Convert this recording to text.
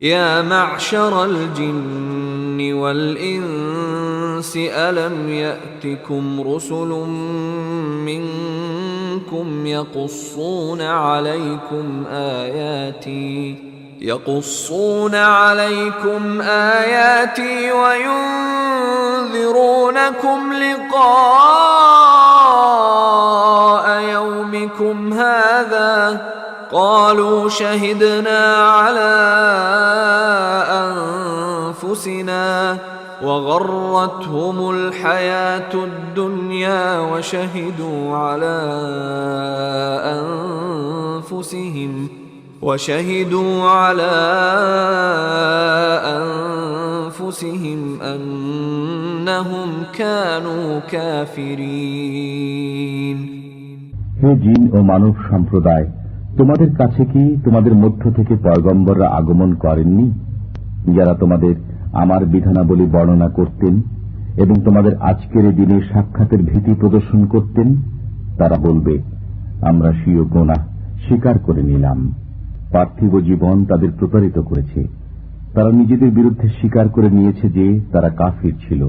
يا معشر الجن والإنس ألم يأتكم رسل منكم يقصون عليكم آياتي وينذرونكم لقاء يومكم هذا قالوا شهدنا على أنفسنا وغرتهم الحياة الدنيا وشهدوا على أنفسهم أنهم كانوا كافرين। হে জিন ও মানব সম্প্রদায়, তোমাদের কাছে কি তোমাদের মধ্য থেকে পয়গম্বররা আগমন করেননি, যারা তোমাদের আমার বিধানাবলী বর্ণনা করতেন এবং তোমাদের আজকের দিনে সাক্ষাতের ভীতি প্রদর্শন করতেন? তারা বলবে, আমরা স্বীয় গুনাহ স্বীকার করে নিলাম। পার্থিব জীবন তাদের প্রতারিত করেছে। তারা নিজেদের বিরুদ্ধে স্বীকার করে নিয়েছে যে তারা কাফির ছিল।